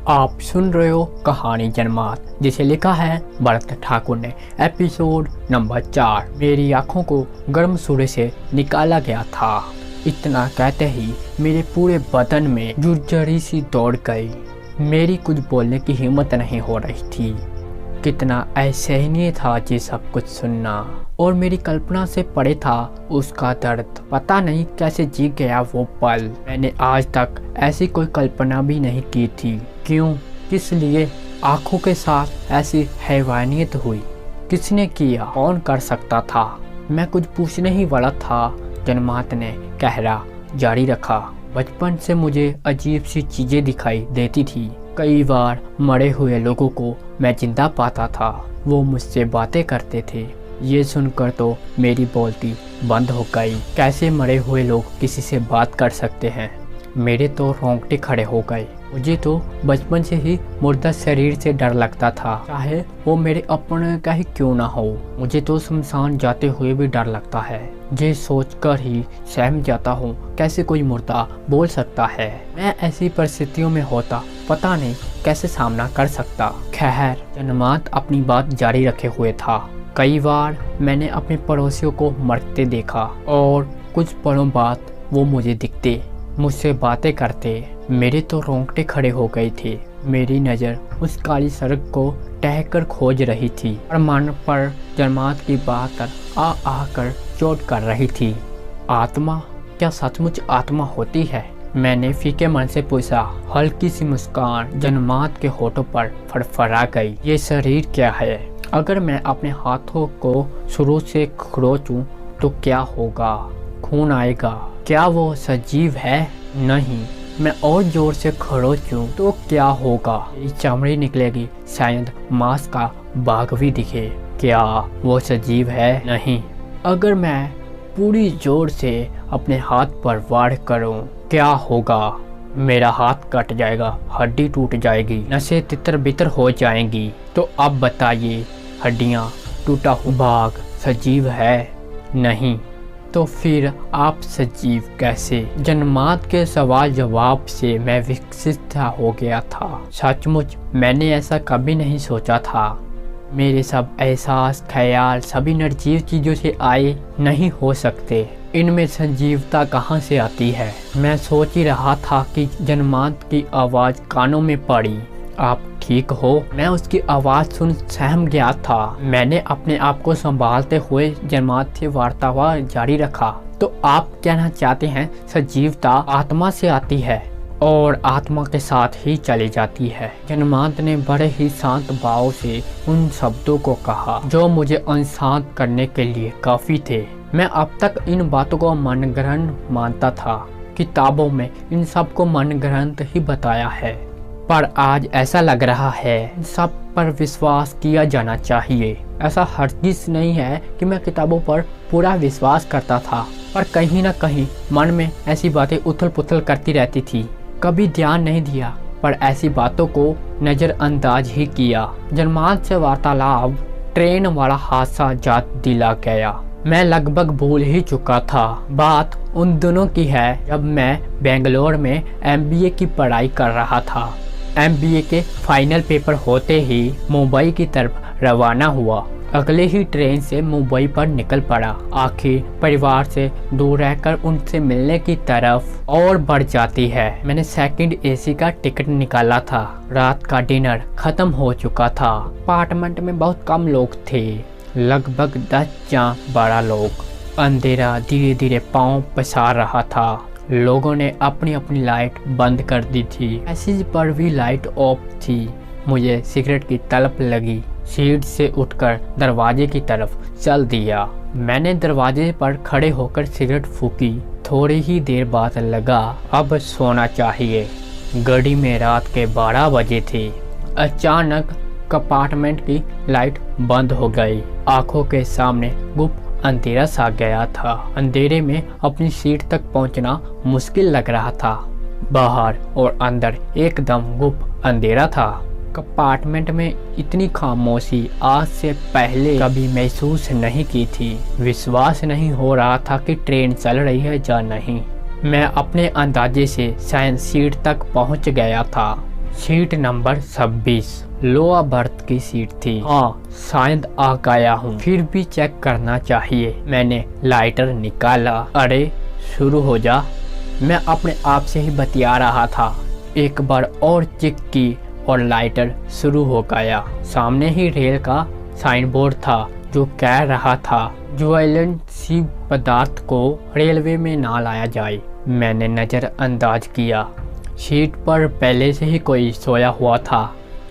आप सुन रहे हो कहानी जन्मात, जिसे लिखा है भरत ठाकुर ने। Episode number 4। मेरी आंखों को गर्म सूर्य से निकाला गया था। इतना कहते ही मेरे पूरे बदन में जुर्जरी सी दौड़ गई। मेरी कुछ बोलने की हिम्मत नहीं हो रही थी। कितना असहनीय था ये सब कुछ सुनना, और मेरी कल्पना से परे था उसका दर्द। पता नहीं कैसे जी गया वो पल। मैंने आज तक ऐसी कोई कल्पना भी नहीं की थी। क्यों, किस लिए आंखों के साथ ऐसी हैवानियत हुई? किसने किया? कौन कर सकता था? मैं कुछ पूछने ही वाला था, जन्मात ने कहरा जारी रखा। बचपन से मुझे अजीब सी चीजें दिखाई देती थी। कई बार मरे हुए लोगों को मैं जिंदा पाता था। वो मुझसे बातें करते थे। ये सुनकर तो मेरी बोलती बंद हो गई। कैसे मरे हुए लोग किसी से बात कर सकते हैं? मेरे तो रोंगटे खड़े हो गए। मुझे तो बचपन से ही मुर्दा शरीर से डर लगता था, चाहे वो मेरे अपने का ही क्यों ना हो। मुझे तो शमशान जाते हुए भी डर लगता है। ये सोचकर ही सहम जाता हूँ, कैसे कोई मुर्दा बोल सकता है। मैं ऐसी परिस्थितियों में होता पता नहीं कैसे सामना कर सकता। खैर, जन्मात अपनी बात जारी रखे हुए था। कई बार मैंने अपने पड़ोसियों को मरते देखा, और कुछ पलों बाद वो मुझे दिखते, मुझसे बातें करते। मेरे तो रोंगटे खड़े हो गए थे। मेरी नज़र उस काली सड़क को टहकर खोज रही थी, और मन पर जन्मात की बात आ कर चोट कर रही थी। आत्मा? क्या सचमुच आत्मा होती है? मैंने फीके मन से पूछा। हल्की सी मुस्कान जन्मात के होठों पर फड़फड़ा गई। ये शरीर क्या है? अगर मैं अपने हाथों को शुरू से खरोचूं तो क्या होगा? खून आएगा। क्या वो सजीव है? नहीं। मैं और जोर से खरोचूं तो क्या होगा? चमड़ी निकलेगी, शायद मांस का बाग भी दिखे। क्या वो सजीव है? नहीं। अगर मैं पूरी जोर से अपने हाथ पर वार करूं, क्या होगा? मेरा हाथ कट जाएगा, हड्डी टूट जाएगी, नसें तितर बितर हो जाएंगी। तो अब बताइए, हड्डियां, टूटा हुआ बाग सजीव है? नहीं। तो फिर आप सजीव कैसे? जन्मात के सवाल जवाब से मैं विकसित हो गया था। सचमुच मैंने ऐसा कभी नहीं सोचा था। मेरे सब एहसास ख्याल सभी निर्जीव चीज़ों से आए नहीं हो सकते। इनमें सजीवता कहाँ से आती है? मैं सोच ही रहा था कि जन्मात की आवाज़ कानों में पड़ी। आप ठीक हो? मैं उसकी आवाज़ सुन सहम गया था। मैंने अपने आप को संभालते हुए जन्मात से वार्तालाप जारी रखा। तो आप कहना चाहते हैं सजीवता आत्मा से आती है और आत्मा के साथ ही चली जाती है? जन्मात ने बड़े ही शांत भाव से उन शब्दों को कहा जो मुझे अनशांत करने के लिए काफ़ी थे। मैं अब तक इन बातों को मनगढ़ंत मानता था। किताबों में इन सब को मनगढ़ंत ही बताया है, पर आज ऐसा लग रहा है इन सब पर विश्वास किया जाना चाहिए। ऐसा हरगिज़ नहीं है कि मैं किताबों पर पूरा विश्वास करता था, पर कहीं ना कहीं मन में ऐसी बातें उथल पुथल करती रहती थी। कभी ध्यान नहीं दिया, पर ऐसी बातों को नज़रअंदाज ही किया। जन्मात से वार्तालाप ट्रेन वाला हादसा याद दिला गया। मैं लगभग भूल ही चुका था। बात उन दिनों की है जब मैं बेंगलोर में MBA की पढ़ाई कर रहा था। MBA के फाइनल पेपर होते ही मुंबई की तरफ रवाना हुआ। अगले ही ट्रेन से मुंबई पर निकल पड़ा। आखिर परिवार से दूर रहकर उनसे मिलने की तरफ और बढ़ जाती है। मैंने सेकंड AC का टिकट निकाला था। रात का डिनर खत्म हो चुका था। अपार्टमेंट में बहुत कम लोग थे, लगभग 10 या 12 लोग। अंधेरा धीरे धीरे पांव पसार रहा था। लोगों ने अपनी अपनी लाइट बंद कर दी थी। मैसेज पर भी लाइट ऑफ थी। मुझे सिगरेट की तलब लगी। सीट से उठकर दरवाजे की तरफ चल दिया। मैंने दरवाजे पर खड़े होकर सिगरेट फूकी। थोड़ी ही देर बाद लगा अब सोना चाहिए। घड़ी में रात के 12 बजे थे। अचानक कंपार्टमेंट की लाइट बंद हो गई। आंखों के सामने गुप्त अंधेरा सा गया था। अंधेरे में अपनी सीट तक पहुंचना मुश्किल लग रहा था। बाहर और अंदर एकदम गुप्त अंधेरा था। कंपार्टमेंट में इतनी खामोशी आज से पहले कभी महसूस नहीं की थी। विश्वास नहीं हो रहा था कि ट्रेन चल रही है या नहीं। मैं अपने अंदाजे से शायद सीट तक पहुंच गया था। सीट नंबर 26 लोअर बर्थ की सीट थी। हाँ, शायद आ गया हूँ, फिर भी चेक करना चाहिए। मैंने लाइटर निकाला। अरे शुरू हो जा, मैं अपने आप से ही बतिया रहा था। एक बार और चेक की और लाइटर शुरू हो गया। सामने ही रेल का साइन बोर्ड था जो कह रहा था ज्वलनशील पदार्थ को रेलवे में ना लाया जाए। मैंने नज़रअंदाज किया। सीट पर पहले से ही कोई सोया हुआ था।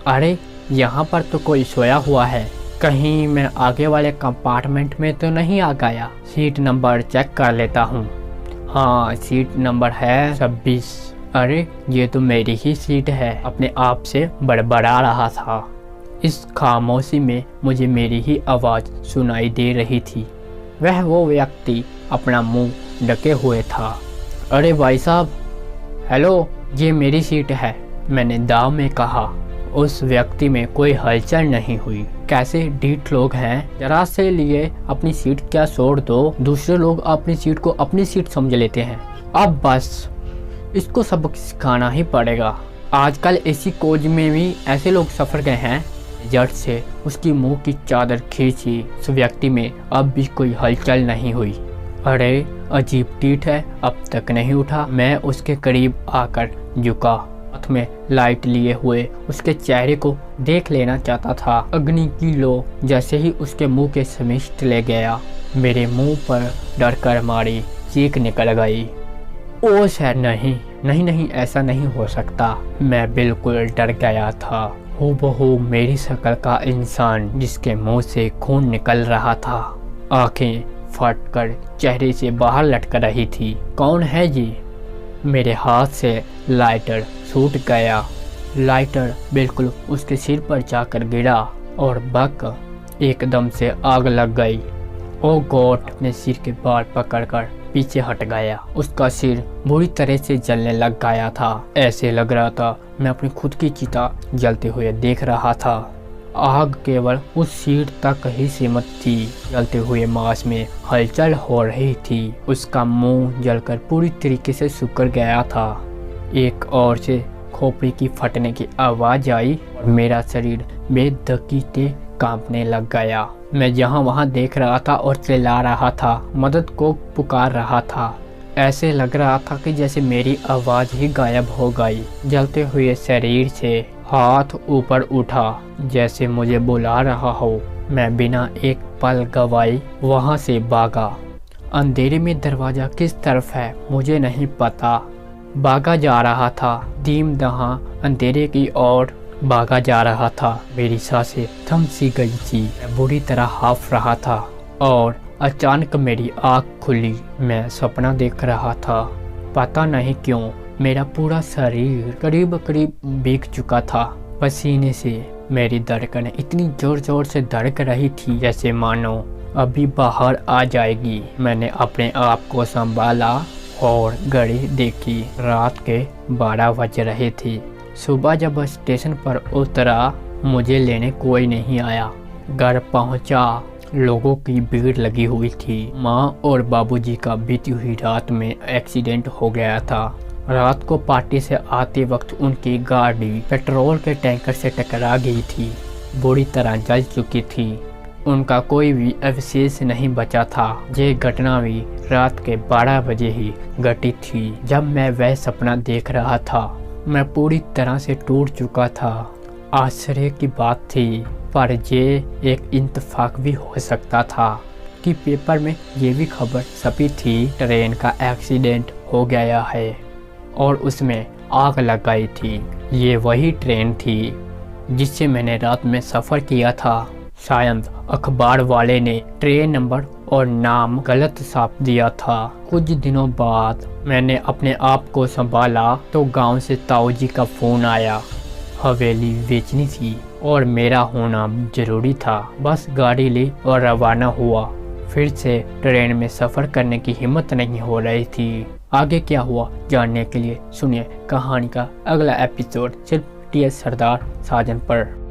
अरे यहाँ पर तो कोई सोया हुआ है, कहीं मैं आगे वाले कंपार्टमेंट में तो नहीं आ गया। सीट नंबर चेक कर लेता हूँ। हाँ, सीट नंबर है 26। अरे ये तो मेरी ही सीट है। अपने आप से बड़बड़ा रहा था। इस खामोशी में मुझे मेरी ही आवाज़ सुनाई दे रही थी। वो व्यक्ति अपना मुंह ढके हुए था। अरे भाई साहब, हेलो, ये मेरी सीट है, मैंने दाव में कहा। उस व्यक्ति में कोई हलचल नहीं हुई। कैसे ढीठ लोग हैं, जरा से लिए अपनी सीट क्या छोड़ दो, दूसरे लोग अपनी सीट को अपनी सीट समझ लेते हैं। अब बस इसको सबक सिखाना ही पड़ेगा। आजकल ऐसी कोच में भी ऐसे लोग सफर गए हैं। जट से उसकी मुंह की चादर खींची। उस व्यक्ति में अब भी कोई हलचल नहीं हुई। अरे अजीब ढीठ है, अब तक नहीं उठा। मैं उसके करीब आकर झुका, हाथ में लाइट लिए हुए उसके चेहरे को देख लेना चाहता था। अग्नि की लो जैसे ही उसके मुंह के समीप ले गया, मेरे मुंह पर डर कर मारी चीख निकल गई। ओ शायद नहीं नहीं नहीं, ऐसा नहीं हो सकता। मैं बिल्कुल डर गया था। हूबहू मेरी शक्ल का इंसान जिसके मुंह से खून निकल रहा था, आंखें फटकर चेहरे से बाहर लटक रही थी। कौन है ये? मेरे हाथ से लाइटर छूट गया। लाइटर बिल्कुल उसके सिर पर जाकर गिरा और बक एकदम से आग लग गई। ओ गॉड, अपने सिर के बाल पकड़कर पीछे हट गया। उसका सिर बुरी तरह से जलने लग गया था। ऐसे लग रहा था मैं अपनी खुद की चिता जलते हुए देख रहा था। आग केवल उस सीट तक ही सीमित थी। जलते हुए मांस में हलचल हो रही थी। उसका मुंह जलकर पूरी तरीके से सूख गया था। एक ओर से खोपड़ी की फटने की आवाज आई और मेरा शरीर बेधड़की से कांपने लग गया। मैं जहां वहां देख रहा था और चिल्ला रहा था, मदद को पुकार रहा था। ऐसे लग रहा था कि जैसे मेरी आवाज ही गायब हो गई। जलते हुए शरीर से हाथ ऊपर उठा जैसे मुझे बुला रहा हो। मैं बिना एक पल गवाए वहां से भागा। अंधेरे में दरवाजा किस तरफ है मुझे नहीं पता। भागा जा रहा था, धीम दहां अंधेरे की ओर भागा जा रहा था। मेरी सांसें थम सी गई थी। मैं बुरी तरह हाफ रहा था और अचानक मेरी आँख खुली। मैं सपना देख रहा था। पता नहीं क्यों मेरा पूरा शरीर करीब करीब भीग चुका था पसीने से। मेरी धड़कन इतनी जोर जोर से धड़क रही थी जैसे मानो अभी बाहर आ जाएगी। मैंने अपने आप को संभाला और घड़ी देखी। रात के 12 बज रहे थे। सुबह जब स्टेशन पर उतरा, मुझे लेने कोई नहीं आया। घर पहुंचा, लोगों की भीड़ लगी हुई थी। माँ और बाबूजी का बीती हुई रात में एक्सीडेंट हो गया था। रात को पार्टी से आते वक्त उनकी गाड़ी पेट्रोल के टैंकर से टकरा गई थी। बुरी तरह जल चुकी थी। उनका कोई भी अवशेष नहीं बचा था। ये घटना भी रात के 12 बजे ही घटी थी जब मैं वह सपना देख रहा था। मैं पूरी तरह से टूट चुका था। आश्चर्य की बात थी, पर ये एक इत्तेफाक भी हो सकता था कि पेपर में ये भी खबर छपी थी ट्रेन का एक्सीडेंट हो गया है और उसमें आग लग गई थी। ये वही ट्रेन थी जिससे मैंने रात में सफ़र किया था। शायद अखबार वाले ने ट्रेन नंबर और नाम गलत छाप दिया था। कुछ दिनों बाद मैंने अपने आप को संभाला तो गांव से ताऊजी का फ़ोन आया। हवेली बेचनी थी और मेरा होना जरूरी था। बस गाड़ी ली और रवाना हुआ। फिर से ट्रेन में सफ़र करने की हिम्मत नहीं हो रही थी। आगे क्या हुआ जानने के लिए सुनिए कहानी का अगला एपिसोड सिर्फ TS सरदार साजन पर।